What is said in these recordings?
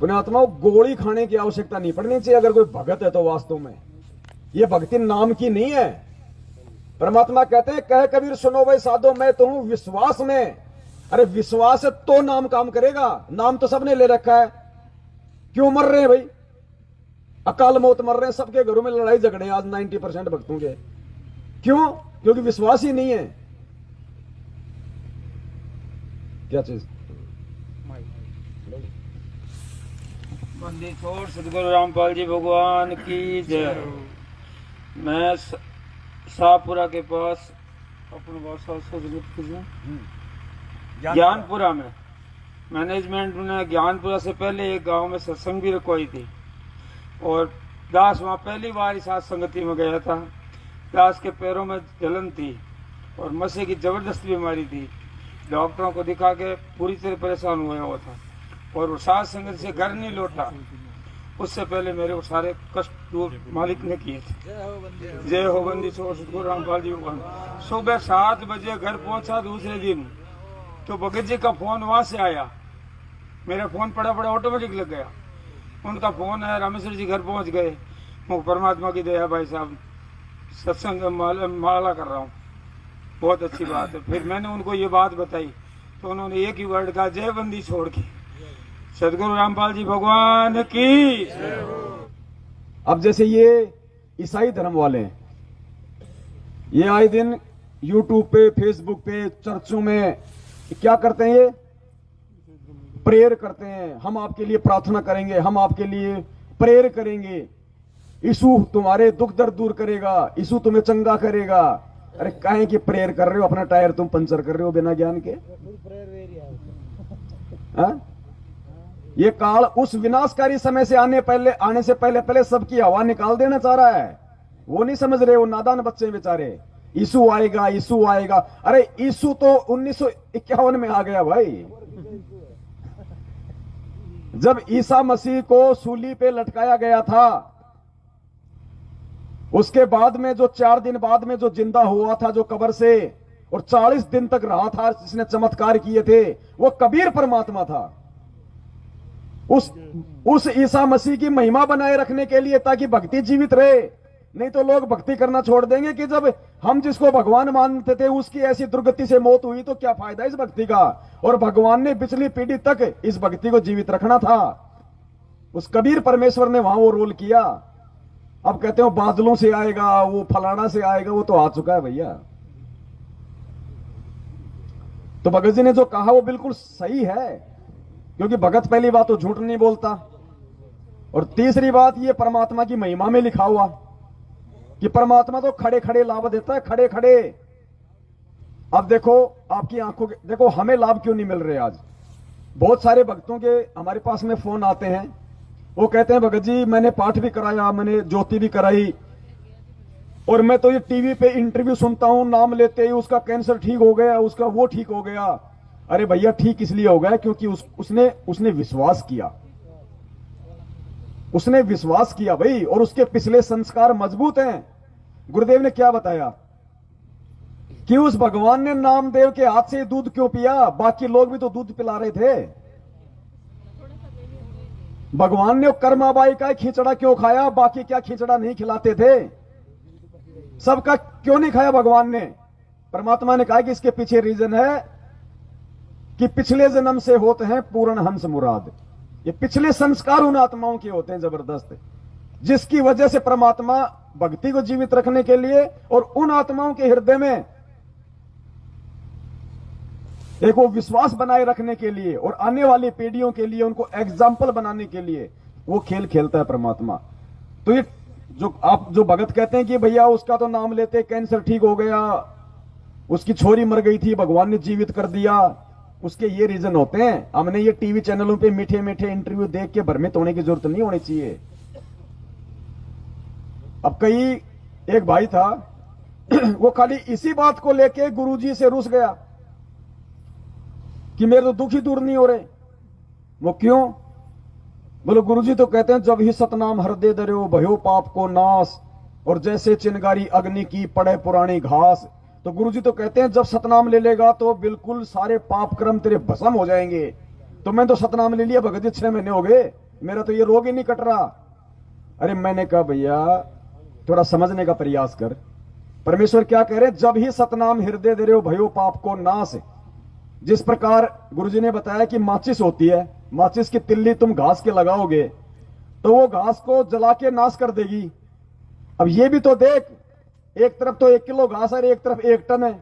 पुण्यात्मा, गोली खाने की आवश्यकता नहीं पड़नी चाहिए अगर कोई भगत है तो। वास्तव में ये भक्ति नाम की नहीं है। परमात्मा कहते हैं, कह कबीर सुनो भाई साधो, मैं तो हूं विश्वास में। अरे विश्वास है तो नाम काम करेगा। नाम तो सबने ले रखा है, क्यों मर रहे हैं भाई? अकाल मौत मर रहे हैं, सबके घरों में लड़ाई झगड़े आज 90% भक्तों के। क्यों? क्योंकि विश्वास ही नहीं है। क्या चीज? बंदी छोड़ सदगुरु रामपाल जी भगवान की जय। मैं शाहपुरा के पास ज्ञानपुरा में मैनेजमेंट ने ज्ञानपुरा से पहले एक गांव में सत्संग भी रखवाई थी और दास वहाँ पहली बार इस साथ संगति में गया था। दास के पैरों में जलन थी और मसे की जबरदस्त बीमारी थी। डॉक्टरों को दिखा के पूरी तरह परेशान हुआ था और वो साथ संगत से घर नहीं लौटा। उससे पहले मेरे वो सारे कष्ट दूर मालिक ने किए थे। जय हो बंदी छोड़ सतगुरु रामपाल जी भगवान। सुबह 7 बजे घर पहुंचा दूसरे दिन, तो भगत जी का फोन वहां से आया। मेरा फोन पड़ा पड़ा ऑटोमेटिक लग गया। उनका फोन है, रामेश्वर जी घर पहुंच गए। वो परमात्मा की दया भाई साहब, सत्संग माला कर रहा हूँ, बहुत अच्छी बात है। फिर मैंने उनको ये बात बताई तो उन्होंने एक ही वर्ड कहा, जय बंदी छोड़ के। सदगुरु रामपाल जी भगवान की। अब जैसे ये ईसाई धर्म वाले हैं, ये आए दिन यूट्यूब पे, फेसबुक पे, चर्चों में क्या करते हैं? ये प्रेयर करते हैं, हम आपके लिए प्रार्थना करेंगे, हम आपके लिए प्रेयर करेंगे, यीशु तुम्हारे दुख दर्द दूर करेगा, यीशु तुम्हें चंगा करेगा। अरे काहे की प्रेयर कर रहे हो? अपना टायर तुम पंचर कर रहे हो बिना ज्ञान के। ये काल उस विनाशकारी समय से आने से पहले सबकी हवा निकाल देना चाह रहा है। वो नहीं समझ रहे, वो नादान बच्चे बेचारे। यीशु आएगा, यीशु आएगा। अरे यीशु तो 1951 में आ गया भाई। जब ईसा मसीह को सूली पे लटकाया गया था, उसके बाद में जो 4 दिन बाद में जो जिंदा हुआ था जो कब्र से, और 40 दिन तक रहा था, जिसने चमत्कार किए थे, वो कबीर परमात्मा था। उस ईसा मसीह की महिमा बनाए रखने के लिए, ताकि भक्ति जीवित रहे। नहीं तो लोग भक्ति करना छोड़ देंगे कि जब हम जिसको भगवान मानते थे उसकी ऐसी दुर्गति से मौत हुई तो क्या फायदा इस भक्ति का। और भगवान ने पिछली पीढ़ी तक इस भक्ति को जीवित रखना था। उस कबीर परमेश्वर ने वहां वो रोल किया। अब कहते हो बादलों से आएगा, वो फलाना से आएगा, वो तो आ चुका है भैया। तो भगत जी ने जो कहा वो बिल्कुल सही है, क्योंकि भगत पहली बात तो झूठ नहीं बोलता, और तीसरी बात ये परमात्मा की महिमा में लिखा हुआ कि परमात्मा तो खड़े खड़े लाभ देता है, खड़े खड़े। अब देखो आपकी आंखों के, देखो हमें लाभ क्यों नहीं मिल रहे आज। बहुत सारे भक्तों के हमारे पास में फोन आते हैं, वो कहते हैं भगत जी मैंने पाठ भी कराया, मैंने ज्योति भी कराई, और मैं तो ये टीवी पे इंटरव्यू सुनता हूं, नाम लेते ही उसका कैंसर ठीक हो गया, उसका वो ठीक हो गया। अरे भैया ठीक इसलिए हो गया क्योंकि उसने विश्वास किया। उसने विश्वास किया भाई, और उसके पिछले संस्कार मजबूत हैं। गुरुदेव ने क्या बताया कि उस भगवान ने नामदेव के हाथ से दूध क्यों पिया? बाकी लोग भी तो दूध पिला रहे थे। भगवान ने कर्माबाई का खिचड़ा क्यों खाया? बाकी क्या खिचड़ा नहीं खिलाते थे? सबका क्यों नहीं खाया भगवान ने? परमात्मा ने कहा कि इसके पीछे रीजन है कि पिछले जन्म से होते हैं पूर्ण हंस मुराद। ये पिछले संस्कार उन आत्माओं के होते हैं जबरदस्त, जिसकी वजह से परमात्मा भक्ति को जीवित रखने के लिए और उन आत्माओं के हृदय में एक वो विश्वास बनाए रखने के लिए और आने वाली पीढ़ियों के लिए उनको एग्जाम्पल बनाने के लिए वो खेल खेलता है परमात्मा। तो ये जो भगत कहते हैं कि भैया उसका तो नाम लेते कैंसर ठीक हो गया, उसकी छोरी मर गई थी भगवान ने जीवित कर दिया, उसके ये रीजन होते हैं। हमने ये टीवी चैनलों पे मीठे मीठे इंटरव्यू देख के भ्रमित होने की जरूरत नहीं होनी चाहिए। अब एक भाई था वो खाली इसी बात को लेके गुरुजी से रुस गया कि मेरे तो दुख ही दूर नहीं हो रहे। वो क्यों? बोलो गुरुजी तो कहते हैं जब ही सतनाम हृदय धर्यो भयो पाप को नाश, और जैसे चिनगारी अग्नि की पड़े पुरानी घास। तो गुरुजी तो कहते हैं जब सतनाम ले लेगा तो बिल्कुल सारे पाप कर्म तेरे भस्म हो जाएंगे। तो मैं तो सतनाम ले लिया भगत जी, 6 महीने हो गए, मेरा तो ये रोग ही नहीं कट रहा। अरे मैंने कहा भैया थोड़ा समझने का प्रयास कर। परमेश्वर क्या कह रहे, जब ही सतनाम हृदय दे रहे हो भयो पाप को नाश। जिस प्रकार गुरुजी ने बताया कि माचिस होती है, माचिस की तिल्ली तुम घास के लगाओगे तो वो घास को जला के नाश कर देगी। अब ये भी तो देख, एक तरफ तो 1 किलो घास है, एक तरफ 1 टन है,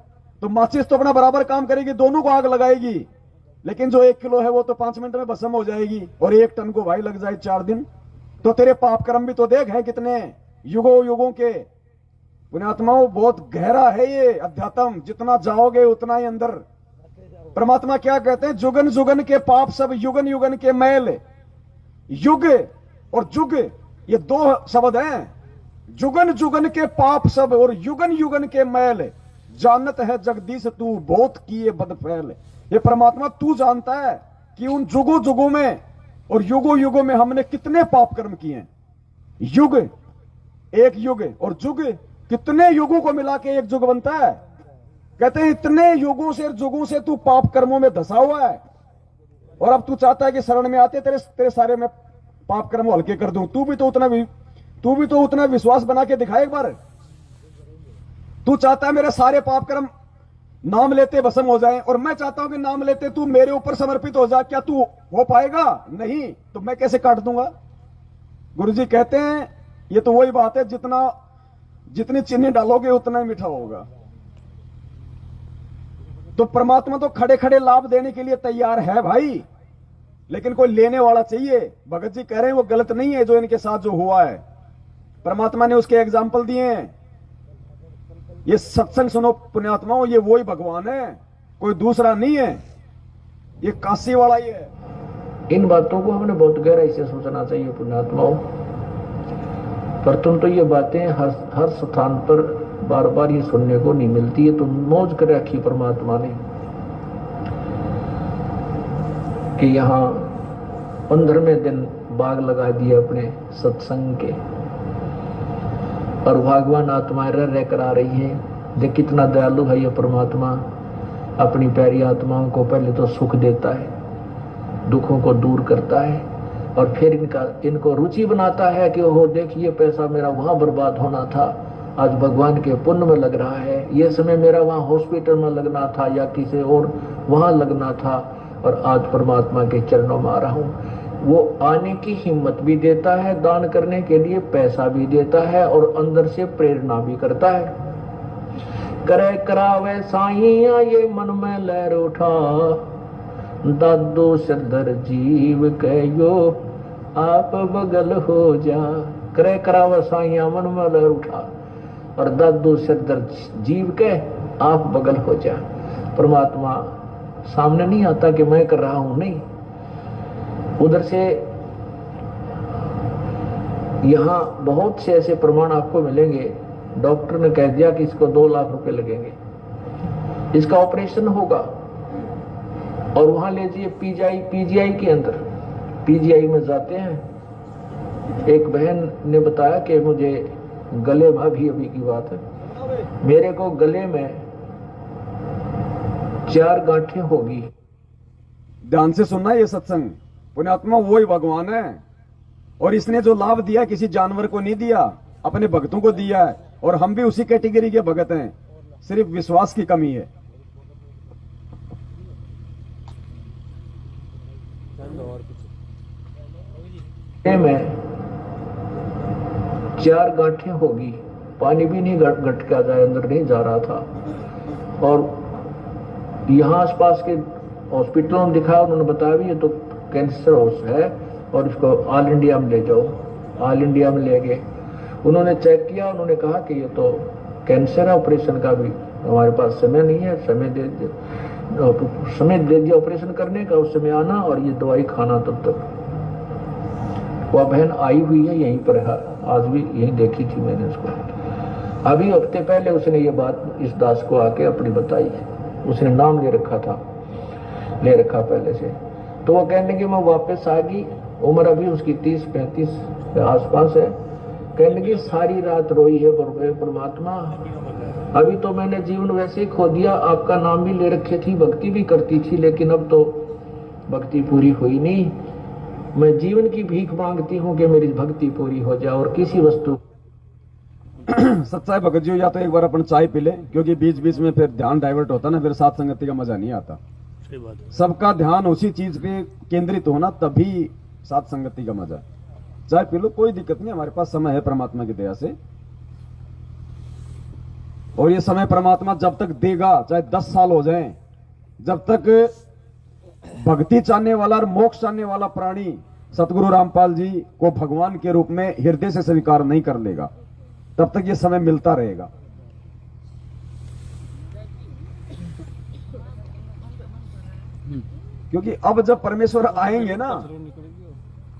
तो माचिस तो अपना बराबर काम करेगी, दोनों को आग लगाएगी। लेकिन जो 1 किलो है वो तो 5 मिनट में भस्म हो जाएगी, और 1 टन को भाई लग जाए 4 दिन। तो तेरे पाप कर्म भी तो देख है कितने युगों युगों के। पुण्यात्माओं बहुत गहरा है ये अध्यात्म, जितना जाओगे उतना ही अंदर। परमात्मा क्या कहते हैं, जुगन जुगन के पाप सब युगन युगन के मैल। युग और जुग ये 2 शब्द हैं। जुगन जुगन के पाप सब और युगन युगन के मैल, जानत है जगदीश तू बहुत किए बद फैल। ये परमात्मा तू जानता है कि उन जुगों जुगों में और युगों युगों में हमने कितने पाप कर्म किए हैं। युग, एक युग, और जुग कितने युगों को मिला के एक जुग बनता है। कहते हैं इतने युगों से तू पाप कर्मों में धसा हुआ है, और अब तू चाहता है कि शरण में आते तेरे सारे में पाप कर्म हल्के कर दूं। तू भी तो उतना विश्वास बना के दिखा एक बार। तू चाहता है मेरे सारे पाप कर्म नाम लेते भस्म हो जाएं, और मैं चाहता हूं कि नाम लेते तू मेरे ऊपर समर्पित हो जा। क्या तू हो पाएगा? नहीं, तो मैं कैसे काट दूंगा। गुरुजी कहते हैं ये तो वही बात है, जितनी चीनी डालोगे उतना ही मीठा होगा। तो परमात्मा तो खड़े खड़े लाभ देने के लिए तैयार है भाई, लेकिन कोई लेने वाला चाहिए। भगत जी कह रहे हैं वो गलत नहीं है जो इनके साथ जो हुआ है, परमात्मा ने उसके एग्जाम्पल दिए हैं। ये सत्संग सुनो पुण्यात्माओं, ये वही भगवान है, कोई दूसरा नहीं है, ये काशी वाला ही है। इन बातों को हमने बहुत गहराई से सोचना चाहिए पुण्यात्माओं। पर तुम तो ये बातें हर स्थान पर बार बार ये सुनने को नहीं मिलती है। तुम मौज कर रखी परमात्मा ने कि यहाँ 15वें दिन बाग लगा दिए अपने सत्संग के, और भगवान आत्माएं रह कर आ रही हैं। देख कितना दयालु है ये परमात्मा, अपनी प्यारी आत्माओं को पहले तो सुख देता है, दुखों को दूर करता है, और फिर इनको रुचि बनाता है कि ओहो देखिए पैसा मेरा वहां बर्बाद होना था, आज भगवान के पुण्य में लग रहा है। ये समय मेरा वहां हॉस्पिटल में लगना था या किसी और वहां लगना था, और आज परमात्मा के चरणों में आ रहा हूं। वो आने की हिम्मत भी देता है, दान करने के लिए पैसा भी देता है, और अंदर से प्रेरणा भी करता है। करे करावे साईया ये मन में लहर उठा, दादो सिरदर जीव कहो आप बगल हो जा। करे करावे साईया मन में लहर उठा, और दादो सिरदर जीव के आप बगल हो जा। परमात्मा सामने नहीं आता कि मैं कर रहा हूं, नहीं, उधर से यहां बहुत से ऐसे प्रमाण आपको मिलेंगे। डॉक्टर ने कह दिया कि इसको 2 लाख रुपए लगेंगे, इसका ऑपरेशन होगा, और वहां ले जाइए पीजीआई के अंदर। पीजीआई में जाते हैं, एक बहन ने बताया कि मुझे गले में अभी की बात है, मेरे को गले में 4 गांठें होगी। ध्यान से सुनना ये सत्संग, पुण्यात्मा वही भगवान है, और इसने जो लाभ दिया किसी जानवर को नहीं दिया, अपने भक्तों को दिया है, और हम भी उसी कैटेगरी के भगत हैं, सिर्फ विश्वास की कमी है। में 4 गांठें होगी, पानी भी नहीं गटका जाए, अंदर नहीं जा रहा था। और यहाँ आसपास के हॉस्पिटलों में दिखाया, उन्होंने बताया भी ये तो कैंसर हाउस है, और इसको ऑल इंडिया में ले जाओ। ऑल इंडिया में ले गए, उन्होंने चेक किया, उन्होंने कहा कि ये तो कैंसर है, ऑपरेशन का भी हमारे पास समय नहीं है, समय दे दिया ऑपरेशन करने का, उस समय आना और ये दवाई खाना। तब तक वह बहन आई हुई है यहीं पर, आज भी यहीं देखी थी मैंने उसको। अभी हफ्ते पहले उसने ये बात इस दास को आके अपनी बताई, उसने नाम ले रखा पहले से। तो वो कहने लगी मैं वापस आ गई, उम्र अभी उसकी 30-35 के आसपास है। कहने लगी सारी रात रोई है परमात्मा, अभी तो मैंने जीवन वैसे ही खो दिया, आपका नाम भी ले रखे थी, भक्ति भी करती थी, लेकिन अब तो भक्ति पूरी हुई नहीं, मैं जीवन की भीख मांगती हूँ कि मेरी भक्ति पूरी हो जाए और किसी वस्तु सच्चाई भगत जी, या तो एक बार अपन चाय पी ले, क्योंकि बीच बीच में फिर ध्यान डाइवर्ट होता ना, फिर साथ संगति का मजा नहीं आता। सबका ध्यान उसी चीज पे केंद्रित होना, तभी साथ संगति का मजा। चाय पी लो, कोई दिक्कत नहीं, हमारे पास समय है परमात्मा की दया से। और ये समय परमात्मा जब तक देगा, चाहे 10 साल हो जाएं, जब तक भक्ति चाहने वाला और मोक्ष चाहने वाला प्राणी सतगुरु रामपाल जी को भगवान के रूप में हृदय से स्वीकार नहीं कर लेगा, तब तक ये समय मिलता रहेगा। क्योंकि अब जब परमेश्वर आएंगे ना,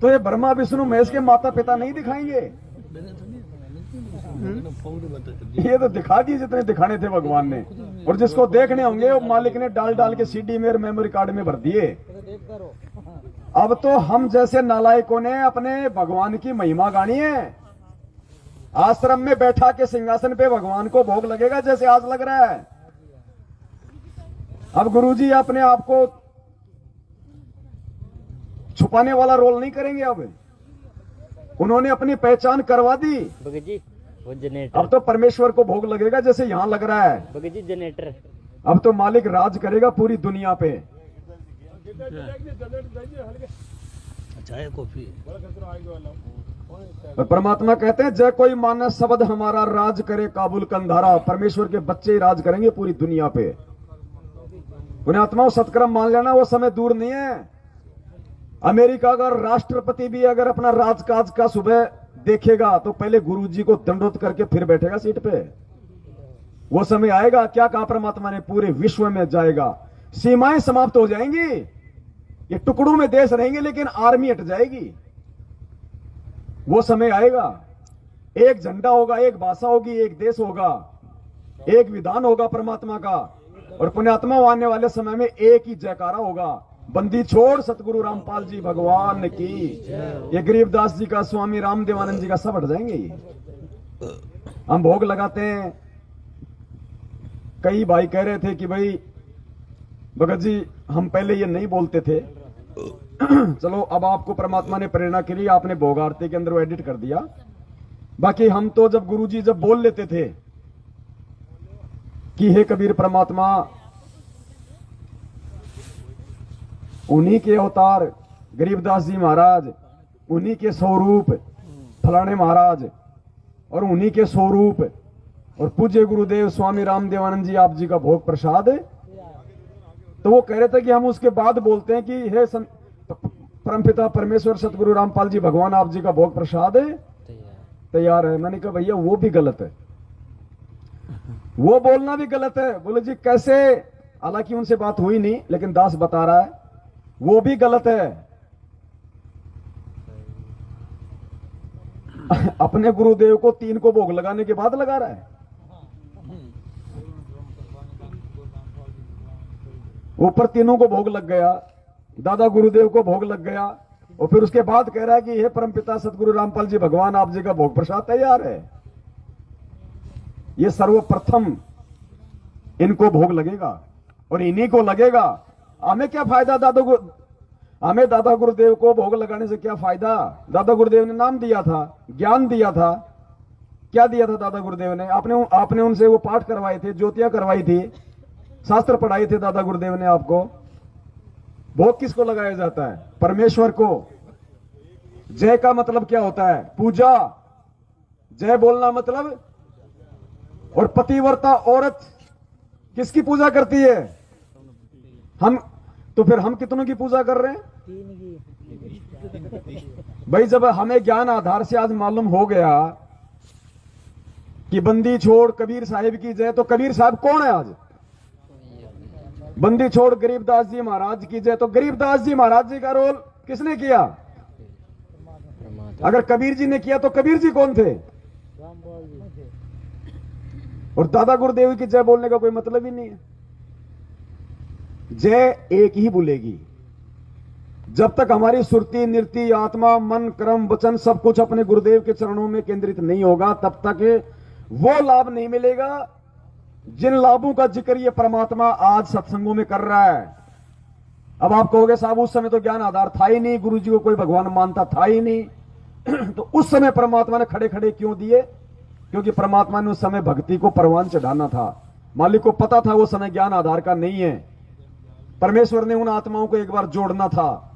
तो ये ब्रह्मा विष्णु महेश के माता पिता नहीं दिखाएंगे। ये तो दिखा दिए जितने दिखाने थे भगवान ने, और जिसको देखने होंगे वो मालिक ने डाल डाल के सीडी में और मेमोरी कार्ड में भर दिए। अब तो हम जैसे नालायकों ने अपने भगवान की महिमा गानी है। आश्रम में बैठा के सिंहासन पे भगवान को भोग लगेगा जैसे आज लग रहा है। अब गुरुजी अपने आप को छुपाने वाला रोल नहीं करेंगे। अब उन्होंने अपनी पहचान करवा दी। भगत जी वो जनरेटर, अब तो परमेश्वर को भोग लगेगा जैसे यहां लग रहा है। भगत जी जनरेटर, अब तो मालिक राज करेगा पूरी दुनिया पे। चाय कॉफी। और परमात्मा कहते हैं, जय कोई मानस शब्द हमारा राज करे काबुल कंधारा। परमेश्वर के बच्चे ही राज करेंगे पूरी दुनिया पे। पुण्यात्माओं, सत्कर्म मान लेना, वो समय दूर नहीं है। अमेरिका का राष्ट्रपति भी अगर अपना राजकाज का सुबह देखेगा तो पहले गुरुजी को दंडोत करके फिर बैठेगा सीट पे। वो समय आएगा, क्या कहा परमात्मा ने, पूरे विश्व में जाएगा, सीमाएं समाप्त हो जाएंगी, ये टुकड़ों में देश रहेंगे लेकिन आर्मी हट जाएगी। वो समय आएगा, एक झंडा होगा, एक भाषा होगी, एक देश होगा, एक विधान होगा परमात्मा का। और पुण्यात्मा आने वाले समय में एक ही जयकारा होगा, बंदी छोड़ सतगुरु रामपाल जी भगवान की। ये गरीबदास जी का, स्वामी रामदेवानंद जी का, सब हट जाएंगे। हम भोग लगाते हैं। कई भाई कह रहे थे कि भाई भगत जी हम पहले ये नहीं बोलते थे। चलो अब आपको परमात्मा ने प्रेरणा के लिए आपने भोग आरती के अंदर वो एडिट कर दिया। बाकी हम तो जब गुरुजी जब बोल लेते थे कि हे कबीर परमात्मा, उन्हीं के अवतार गरीबदास जी महाराज, उन्हीं के स्वरूप फलाने महाराज, और उन्हीं के स्वरूप और पूज्य गुरुदेव स्वामी रामदेवानंद जी आप जी का भोग प्रसाद। तो वो कह रहे थे कि हम उसके बाद बोलते हैं कि हे परमपिता परमेश्वर सतगुरु रामपाल जी भगवान आप जी का भोग प्रसाद तैयार है। मैंने कहा भैया वो भी गलत है, वो बोलना भी गलत है। बोले जी कैसे? हालांकि उनसे बात हुई नहीं, लेकिन दास बता रहा है वो भी गलत है। अपने गुरुदेव को 3 को भोग लगाने के बाद लगा रहा है। ऊपर तीनों को भोग लग गया, दादा गुरुदेव को भोग लग गया, और फिर उसके बाद कह रहा है कि हे परमपिता सतगुरु रामपाल जी भगवान आप जी का भोग प्रसाद तैयार है। ये सर्वप्रथम इनको भोग लगेगा और इन्हीं को लगेगा। हमें क्या फायदा हमें दादा गुरुदेव को भोग लगाने से क्या फायदा? दादा गुरुदेव ने नाम दिया था, ज्ञान दिया था। क्या दिया था दादा गुरुदेव ने? आपने उनसे वो पाठ करवाए थे, ज्योतियां करवाई थी, शास्त्र पढ़ाए थे दादा गुरुदेव ने आपको। भोग किसको लगाया जाता है? परमेश्वर को। जय का मतलब क्या होता है? पूजा। जय बोलना मतलब। और पतिव्रता औरत किसकी पूजा करती है? हम। तो फिर हम कितनों की पूजा कर रहे हैं भाई? जब हमें ज्ञान आधार से आज मालूम हो गया कि बंदी छोड़ कबीर साहिब की जय, तो कबीर साहब कौन है आज? बंदी छोड़ गरीबदास जी महाराज की जय, तो गरीबदास जी महाराज जी का रोल किसने किया? अगर कबीर जी ने किया तो कबीर जी कौन थे? और दादा गुरुदेव की जय बोलने का कोई मतलब ही नहीं है। जय एक ही बोलेगी। जब तक हमारी सुरती, नृत्य, आत्मा, मन, कर्म, वचन सब कुछ अपने गुरुदेव के चरणों में केंद्रित नहीं होगा, तब तक वो लाभ नहीं मिलेगा जिन लाभों का जिक्र ये परमात्मा आज सत्संगों में कर रहा है। अब आप कहोगे साहब उस समय तो ज्ञान आधार था ही नहीं, गुरु जी को कोई भगवान मानता था ही नहीं तो उस समय परमात्मा ने खड़े खड़े क्यों दिए? क्योंकि परमात्मा ने उस समय भक्ति को परवान चढ़ाना था। मालिक को पता था वो समय ज्ञान आधार का नहीं है। परमेश्वर ने उन आत्माओं को एक बार जोड़ना था।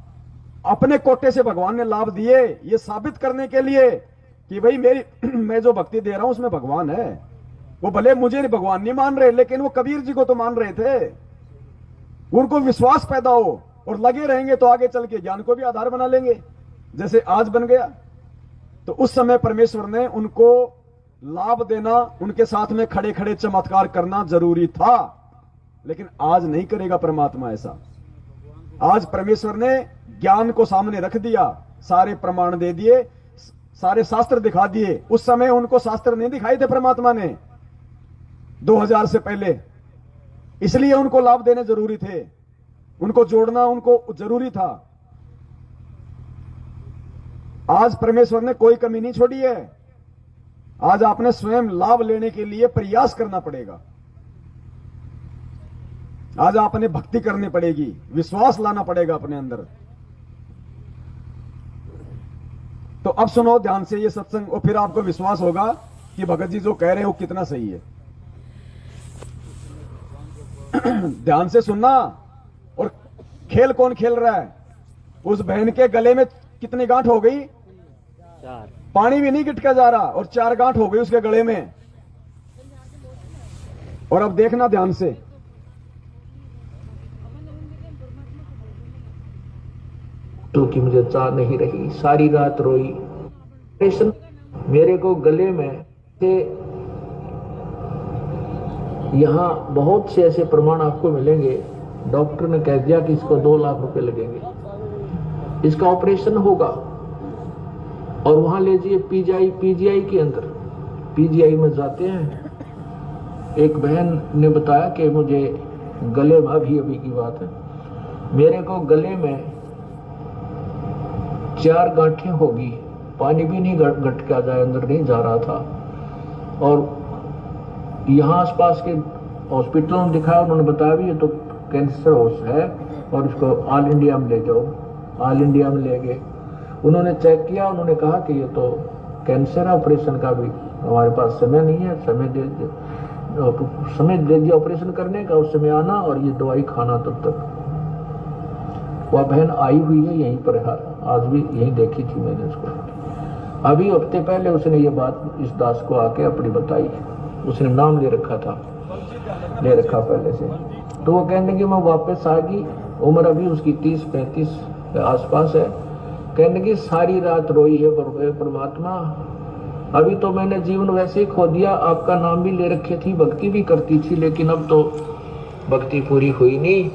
अपने कोटे से भगवान ने लाभ दिए ये साबित करने के लिए कि भाई मेरी मैं जो भक्ति दे रहा हूं उसमें भगवान है। वो भले मुझे भगवान नहीं मान रहे, लेकिन वो कबीर जी को तो मान रहे थे। उनको विश्वास पैदा हो और लगे रहेंगे तो आगे चल के ज्ञान को भी आधार बना लेंगे, जैसे आज बन गया। तो उस समय परमेश्वर ने उनको लाभ देना, उनके साथ में खड़े खड़े चमत्कार करना जरूरी था। लेकिन आज नहीं करेगा परमात्मा ऐसा। आज परमेश्वर ने ज्ञान को सामने रख दिया, सारे प्रमाण दे दिए, सारे शास्त्र दिखा दिए। उस समय उनको शास्त्र नहीं दिखाई थे परमात्मा ने 2000 से पहले, इसलिए उनको लाभ देने जरूरी थे, उनको जोड़ना उनको जरूरी था। आज परमेश्वर ने कोई कमी नहीं छोड़ी है। आज आपने स्वयं लाभ लेने के लिए प्रयास करना पड़ेगा। आज आपने भक्ति करनी पड़ेगी, विश्वास लाना पड़ेगा अपने अंदर। तो अब सुनो ध्यान से ये सत्संग, और फिर आपको विश्वास होगा कि भगत जी जो कह रहे हैं वो कितना सही है। ध्यान से सुनना। और खेल कौन खेल रहा है? उस बहन के गले में कितनी गांठ हो गई? 4। पानी भी नहीं गिटका जा रहा और 4 गांठ हो गई उसके गले में। और अब देखना ध्यान से, क्योंकि मुझे चाह नहीं रही, सारी रात रोई। मेरे को गले में थे। यहाँ बहुत से ऐसे प्रमाण आपको मिलेंगे। डॉक्टर ने कह दिया कि इसको 2 लाख रुपए लगेंगे, इसका ऑपरेशन होगा। और वहां ले जाइए पीजीआई के अंदर। पीजीआई में जाते हैं। एक बहन ने बताया कि मुझे गले में, अभी की बात है, मेरे को गले में 4 गांठें होगी, पानी भी नहीं गटका जाए, अंदर नहीं जा रहा था। और यहाँ आसपास के हॉस्पिटलों में दिखाया, उन्होंने बताया भी ये तो कैंसर है और इसको ऑल इंडिया में ले जाओ। ऑल इंडिया में ले गए, उन्होंने चेक किया, उन्होंने कहा कि ये तो कैंसर है, ऑपरेशन का भी हमारे पास समय नहीं है, समय दे दिया ऑपरेशन करने का, उस समय आना और ये दवाई खाना तब तक। वह बहन आई हुई है यहीं पर, आज भी यहीं देखी थी मैंने उसको। अभी हफ्ते पहले उसने ये बात इस दास को आके अपनी बताई। उसने नाम ले रखा पहले से। तो वो कहने लगी मैं वापस आ गई, उम्र अभी उसकी 30-35 के आसपास है। कहने लगी सारी रात रोई है परमात्मा, अभी तो मैंने जीवन वैसे ही खो दिया, आपका नाम भी ले रखे थी, भक्ति भी करती थी, लेकिन अब तो भक्ति पूरी हुई नहीं।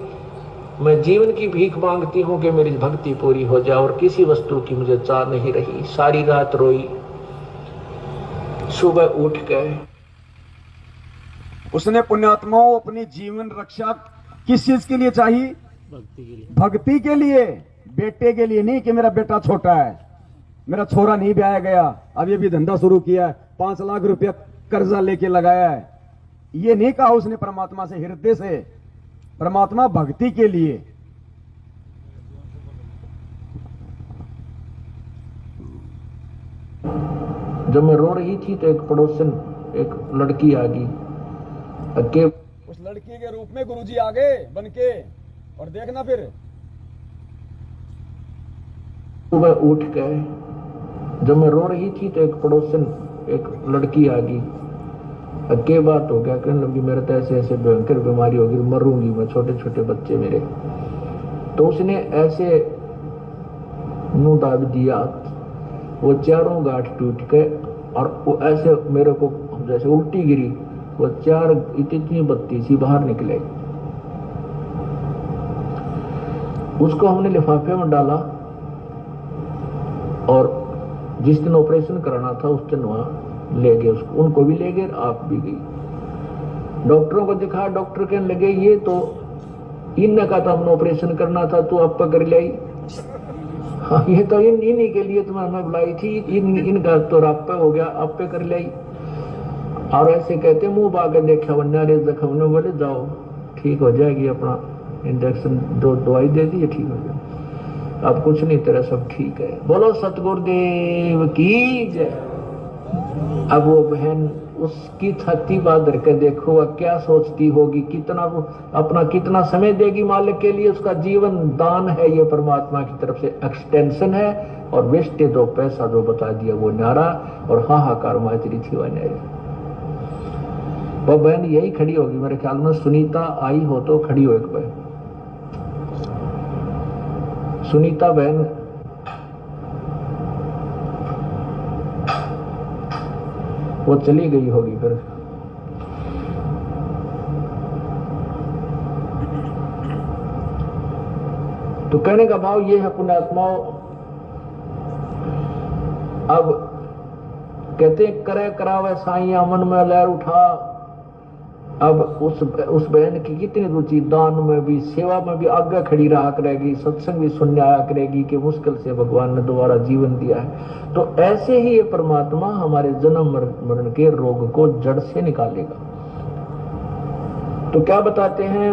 मैं जीवन की भीख मांगती हूँ कि मेरी भक्ति पूरी हो जाए और किसी वस्तु की मुझे चाह नहीं रही। सारी रात रोई, सुबह उठ गए। उसने पुण्यात्माओं अपनी जीवन रक्षा किस चीज के लिए चाहिए? भक्ति के लिए। भक्ति के लिए, बेटे के लिए नहीं कि मेरा बेटा छोटा है, मेरा छोरा नहीं ब्याया गया, अब ये भी धंधा शुरू किया है, 5 लाख रुपया कर्जा लेके लगाया है। ये नहीं कहा उसने परमात्मा से, हृदय से। परमात्मा भक्ति के लिए। जब मैं रो रही थी तो एक पड़ोसन, एक लड़की आ गई। उस लड़की के रूप में गुरुजी आ गए बन के, और देखना फिर सुबह उठ गए। जब मैं रो रही थी तो एक पड़ोसन, एक लड़की आ गई। क्या बात हो गया? कहने लगी मेरे तो ऐसे ऐसे भयंकर बीमारी होगी, मरूंगी मैं, छोटे छोटे बच्चे मेरे। तो उसने ऐसे मुंह दाब दिया, वो 4 गांठ टूट गए और वो ऐसे मेरे को जैसे उल्टी गिरी, वो 4 इतनी बत्ती सी बाहर निकले। उसको हमने लिफाफे में डाला और जिस दिन ऑपरेशन कराना था उस दिन वहां ले गए उसको, उनको भी ले गए, आप भी गई। डॉक्टरों को दिखाया, डॉक्टर कहने लगे ये तो इनने का तो हमने ऑपरेशन करना था, तू आप कर लाई। हाँ, ये तो इन्हीं के लिए तुम्हें हमें बुलाई थी, इनका तो आप पे हो गया, आप पे कर लाई। और ऐसे कहते मुंह बागे देखा वन्यारे जख्म ने, बोले जाओ ठीक हो जाएगी, अपना इंजेक्शन दो दवाई दे दी, ठीक हो गया, अब कुछ नहीं, तेरा सब ठीक है। बोलो सतगुरुदेव की जय। अब वो बहन उसकी छाती बांध के देखो वह क्या सोचती होगी, कितना वो अपना कितना समय देगी मालिक के लिए। उसका जीवन दान है, ये परमात्मा की तरफ से एक्सटेंशन है। और वेस्टे दो पैसा जो बता दिया वो न्यारा, और हाहाकार माजरी थी वह न्यारी। वो बहन यही खड़ी होगी मेरे ख्याल में, सुनीता आई हो तो खड़ी हो एक बहन, सुनीता बहन। वो चली गई होगी फिर। तो कहने का भाव ये है पुण्यात्माओं, अब कहते करे करावे साईया मन में लहर उठा। अब उस बहन की कितनी रुचि दान में भी, सेवा में भी आगे खड़ी रहा करेगी, सत्संग भी सुनने आया करेगी कि मुश्किल से भगवान ने दोबारा जीवन दिया है। तो ऐसे ही ये परमात्मा हमारे जन्म मरण के रोग को जड़ से निकालेगा। तो क्या बताते हैं,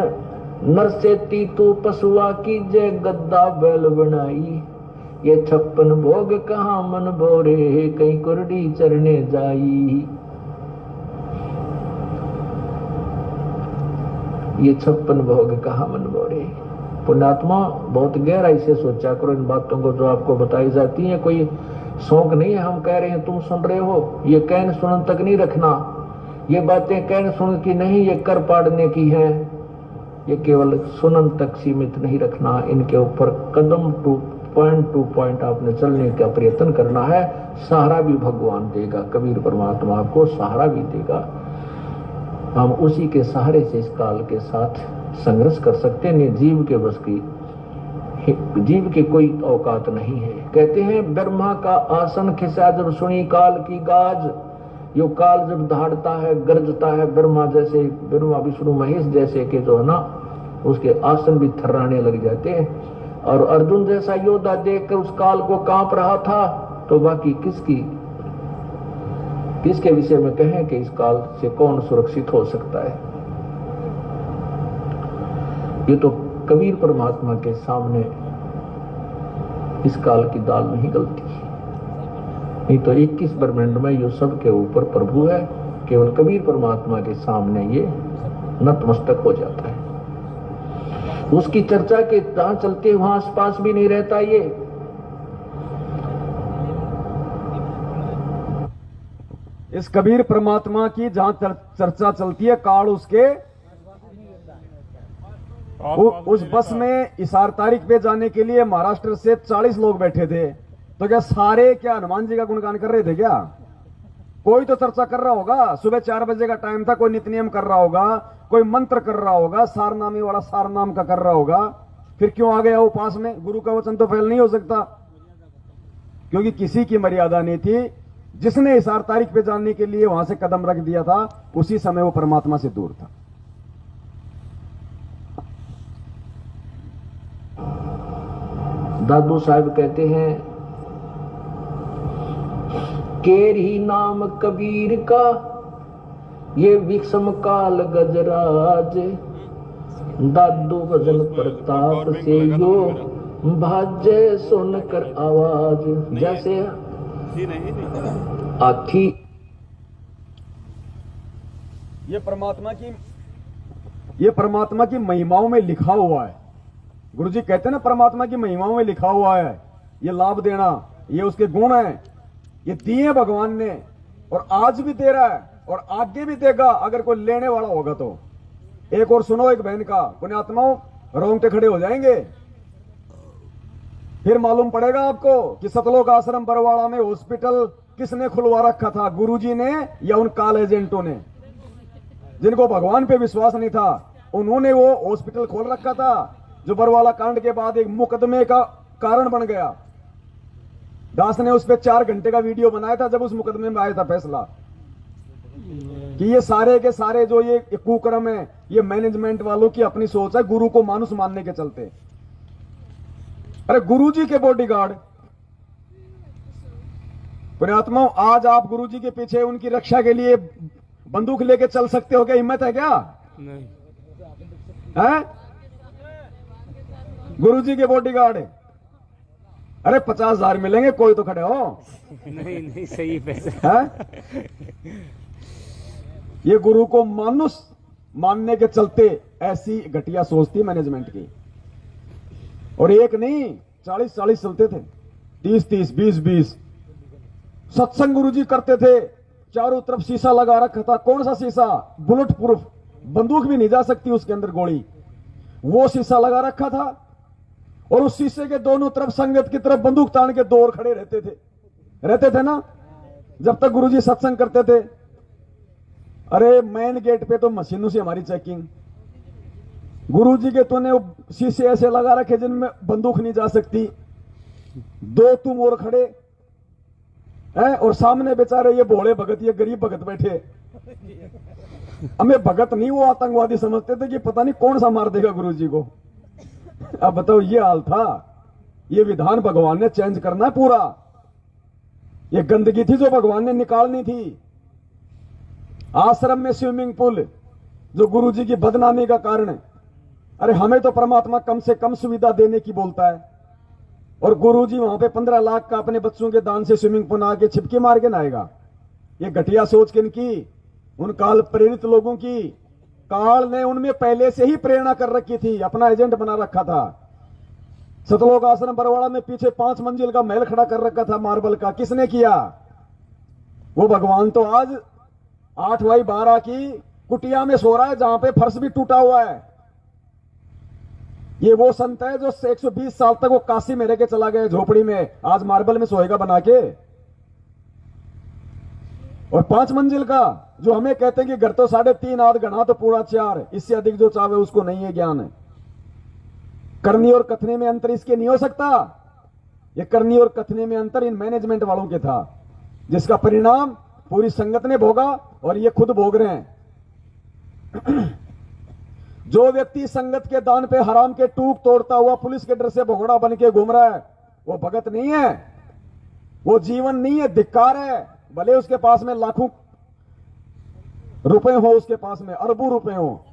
नर से तीतू पशुआ की जय गद्दा बैल बनाई, ये 56 भोग कहाँ मन भोरे, कहीं कुरडी चरने जाई। ये 56 भोग कहाँ मन भोरे। पुण्यात्मा बहुत गहराई से सोचा करो इन बातों को जो आपको बताई जाती है। कोई शौक नहीं है, हम कह रहे हैं तुम सुन रहे हो, ये कहन सुनन तक नहीं रखना। ये बातें कहन सुन की नहीं, ये कर पाड़ने की है। ये केवल सुनन तक सीमित नहीं रखना, इनके ऊपर कदम टू पॉइंट आपने चलने का प्रयत्न करना है। सहारा भी भगवान देगा, कबीर परमात्मा आपको सहारा भी देगा। हम उसी के सहारे से इस काल के साथ संघर्ष कर सकते हैं। जीव के बस की, जीव की कोई औकात नहीं है। कहते हैं ब्रह्मा का आसन खिसा जब सुनी काल की गाज, यो काल जब दहाड़ता है गरजता है, ब्रह्मा जैसे, ब्रह्मा विष्णु महेश जैसे के जो है ना, उसके आसन भी थर्राने लग जाते हैं। और अर्जुन जैसा योद्धा देख कर उस काल को कांप रहा था, तो बाकी किसके विषय में कहें कि इस काल से कौन सुरक्षित हो सकता है। ये तो कबीर परमात्मा के सामने इस काल की दाल नहीं गलती, नहीं तो 21 ब्रह्मांड में ये सब के ऊपर प्रभु है। केवल कबीर परमात्मा के सामने ये नतमस्तक हो जाता है। उसकी चर्चा के जहां चलते वहां आसपास भी नहीं रहता। ये इस कबीर परमात्मा की जहां चर्चा चलती है, काल उसके उस बस में इसार तारीख पे जाने के लिए महाराष्ट्र से 40 लोग बैठे थे। तो क्या सारे क्या हनुमान जी का गुणगान कर रहे थे क्या? कोई तो चर्चा कर रहा होगा। सुबह 4 बजे का टाइम था, कोई नित्य नियम कर रहा होगा, कोई मंत्र कर रहा होगा, सारनामी वाला सारनाम का कर रहा होगा। फिर क्यों आ गया वो पास में? गुरु का वचन तो फेल नहीं हो सकता, क्योंकि किसी की मर्यादा नहीं थी। जिसने इसार तारीख पे जानने के लिए वहां से कदम रख दिया था, उसी समय वो परमात्मा से दूर था। दादू साहब कहते हैं, केर ही नाम कबीर का ये विषम काल गजराज, दादू भजन प्रताप से यो भाज्य सुनकर आवाज, जैसे आखी। ये परमात्मा की महिमाओं में लिखा हुआ है। गुरुजी कहते हैं ना, परमात्मा की महिमाओं में लिखा हुआ है। ये लाभ देना, ये उसके गुण हैं, ये दिए भगवान ने, और आज भी दे रहा है और आगे भी देगा अगर कोई लेने वाला होगा तो। एक और सुनो एक बहन का, पुण्यात्माओं रोंगटे खड़े हो जाएंगे। फिर मालूम पड़ेगा आपको कि सतलोक आश्रम बरवाड़ा में हॉस्पिटल किसने खुलवा रखा था, गुरुजी ने या उन काल एजेंटों ने? जिनको भगवान पे विश्वास नहीं था, उन्होंने वो हॉस्पिटल खोल रखा था, जो बरवाला कांड के बाद एक मुकदमे का कारण बन गया। दास ने उस पर 4 घंटे का वीडियो बनाया था, जब उस मुकदमे में आया था फैसला कि ये सारे के सारे जो ये कुकर्म है, ये मैनेजमेंट वालों की अपनी सोच है, गुरु को मानुष मानने के चलते। अरे गुरुजी के बॉडीगार्ड, पुण्यात्माओं, आज आप गुरुजी के पीछे उनकी रक्षा के लिए बंदूक लेके चल सकते हो क्या? हिम्मत है क्या? नहीं है? गुरुजी के बॉडीगार्ड। अरे 50,000 मिलेंगे, कोई तो खड़े हो। नहीं नहीं सही पैसे। है ये गुरु को मानुस मानने के चलते ऐसी घटिया सोच थी मैनेजमेंट की। और एक नहीं 40-40 चलते थे, 30-30, 20-20 सत्संग गुरुजी करते थे। चारों तरफ शीशा लगा रखा था। कौन सा शीशा? बुलेट प्रूफ, बंदूक भी नहीं जा सकती उसके अंदर गोली, वो शीशा लगा रखा था। और उस शीशे के दोनों तरफ संगत की तरफ बंदूक तान के दो और खड़े रहते थे ना, जब तक गुरुजी सत्संग करते थे। अरे मेन गेट पे तो मशीनों से हमारी चेकिंग। गुरुजी के तूने शीशे ऐसे लगा रखे जिनमें बंदूक नहीं जा सकती, दो तुम और खड़े हैं, और सामने बेचारे ये भोले भगत, ये गरीब भगत बैठे। हमें भगत नहीं, वो आतंकवादी समझते थे कि पता नहीं कौन सा मार देगा गुरुजी को। अब बताओ, ये हाल था। ये विधान भगवान ने चेंज करना है पूरा। ये गंदगी थी जो भगवान ने निकालनी थी। आश्रम में स्विमिंग पूल जो गुरुजी की बदनामी का कारण है। अरे हमें तो परमात्मा कम से कम सुविधा देने की बोलता है, और गुरुजी वहां पे 15 लाख का अपने बच्चों के दान से स्विमिंग पूल आके छिपके मार के नहाएगा। ये घटिया सोच किनकी? उन काल प्रेरित लोगों की। काल ने उनमें पहले से ही प्रेरणा कर रखी थी, अपना एजेंट बना रखा था। सतलोक आश्रम बरवाड़ा में पीछे 5 मंजिल का महल खड़ा कर रखा था मार्बल का। किसने किया? वो भगवान तो आज 8x12 की कुटिया में सो रहा है, जहां पे फर्श भी टूटा हुआ है। ये वो संत है जो 120 साल तक वो काशी में रह के चला गया झोपड़ी में, आज मार्बल में सोएगा बना के। और 5 मंजिल का जो हमें कहते हैं कि घर तो 3.5 आध गणा तो पूरा 4, इससे अधिक जो चाहे उसको नहीं है ज्ञान। करनी और कथने में अंतर इसके नहीं हो सकता। ये करनी और कथने में अंतर इन मैनेजमेंट वालों के था, जिसका परिणाम पूरी संगत ने भोगा और ये खुद भोग रहे हैं। जो व्यक्ति संगत के दान पे हराम के टूक तोड़ता हुआ पुलिस के डर से भगोड़ा बन के घूम रहा है, वो भगत नहीं है, वो जीवन नहीं है, धिक्कार है। भले उसके पास में लाखों रुपए हो, उसके पास में अरबों रुपए हो,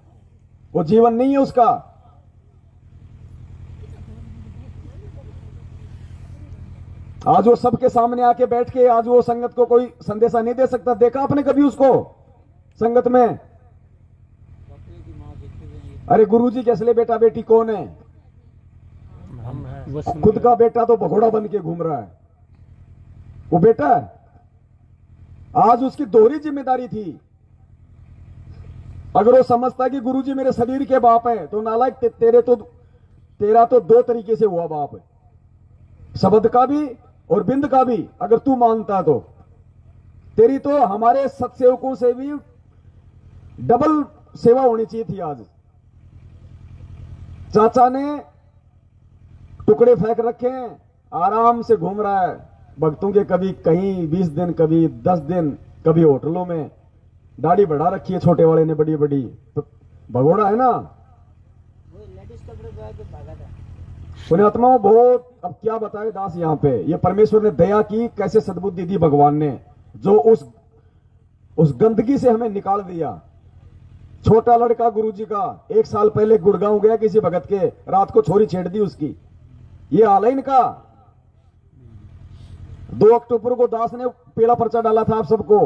वो जीवन नहीं है उसका। आज वो सबके सामने आके बैठ के आज वो संगत को कोई संदेशा नहीं दे सकता। देखा आपने कभी उसको संगत में? अरे गुरुजी के असली बेटा बेटी कौन है? खुद का बेटा तो भगोड़ा बन के घूम रहा है। वो बेटा है। आज उसकी दोहरी जिम्मेदारी थी। अगर वो समझता कि गुरुजी मेरे शरीर के बाप है, तो नालायक तेरा तो 2 तरीके से हुआ बाप है, शब्द का भी और बिंद का भी। अगर तू मानता तो तेरी तो हमारे सत्सेवकों से भी डबल सेवा होनी चाहिए थी। आज चाचा ने टुकड़े फेंक रखे हैं, आराम से घूम रहा है भक्तों के, कभी कहीं 20 दिन, कभी 10 दिन, कभी होटलों में। दाढ़ी बढ़ा रखी है छोटे वाले ने बड़ी बड़ी, भगोड़ा है ना। पुण्यात्माओं बहुत, अब क्या बताए दास यहाँ पे। ये परमेश्वर ने दया की, कैसे सद्बुद्धि दी भगवान ने, जो उस गंदगी से हमें निकाल दिया। छोटा लड़का गुरुजी का 1 साल पहले गुड़गांव गया किसी भगत के, रात को छोरी छेड़ दी उसकी। ये हाल है इनका। 2 अक्टूबर को दास ने पीला पर्चा डाला था आप सबको।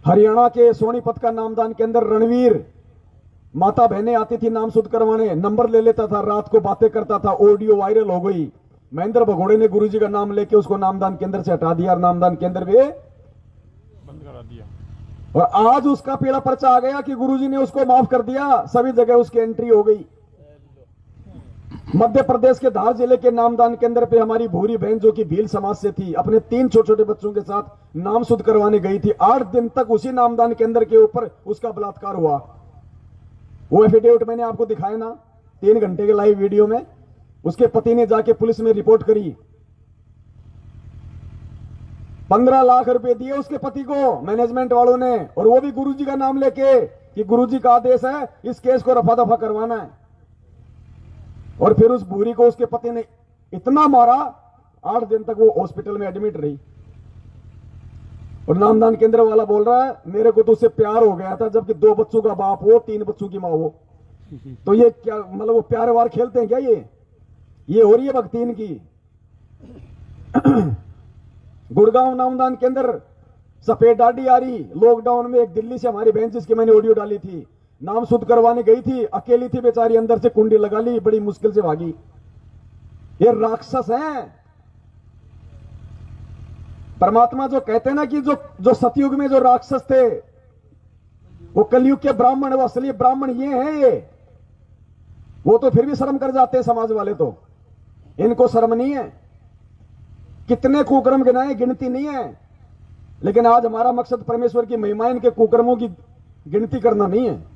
हरियाणा के सोनीपत का नामदान के अंदर रणवीर, माता बहनें आती थी नाम शुद्ध करवाने, नंबर ले लेता था, रात को बातें करता था, ऑडियो वायरल हो गई। महेंद्र भगोड़े ने गुरुजी का नाम लेके उसको नामदान केंद्र से हटा दिया, नामदान केंद्र भी बंद करा दिया। और आज उसका पीला पर्चा आ गया कि गुरुजी ने उसको माफ कर दिया, सभी जगह उसकी एंट्री हो गई। मध्य प्रदेश के धार जिले के नामदान केंद्र पे हमारी भूरी बहन जो कि भील समाज से थी, अपने 3 छोटे छोटे बच्चों के साथ नाम शुद्ध करवाने गई थी। 8 दिन तक उसी नामदान केंद्र के ऊपर उसका बलात्कार हुआ। वो एफिडेविट मैंने आपको दिखाया ना 3 घंटे के लाइव वीडियो में। उसके पति ने जाके पुलिस में रिपोर्ट करी। 15 लाख रुपए दिए उसके पति को मैनेजमेंट वालों ने, और वो भी गुरुजी का नाम लेके कि गुरुजी का आदेश है इस केस को रफा दफा करवाना है। और फिर उस भूरी को उसके पति ने इतना मारा, 8 दिन तक वो हॉस्पिटल में एडमिट रही। और नामदान केंद्र वाला बोल रहा है मेरे को तो उससे प्यार हो गया था, जबकि 2 बच्चों का बाप हो, 3 बच्चों की मां हो। तो ये क्या मतलब, वो प्यार वार खेलते हैं क्या? ये ये हो रही है भक्ति इनकी। गुड़गांव नामदान के अंदर सफेद डाडी आ रही लॉकडाउन में, एक दिल्ली से हमारी बहन जिसकी मैंने ऑडियो डाली थी, नाम शुद्ध करवाने गई थी, अकेली थी बेचारी, अंदर से कुंडी लगा ली, बड़ी मुश्किल से भागी। ये राक्षस हैं। परमात्मा जो कहते हैं ना कि जो सतयुग में जो राक्षस थे वो कलयुग के ब्राह्मण, वो असली ब्राह्मण ये हैं। ये वो तो फिर भी शर्म कर जाते हैं समाज वाले, तो इनको शर्म नहीं है। कितने कुकर्म गिनाए, गिनती नहीं है। लेकिन आज हमारा मकसद परमेश्वर की महिमा, इनके कुकर्मों की गिनती करना नहीं है।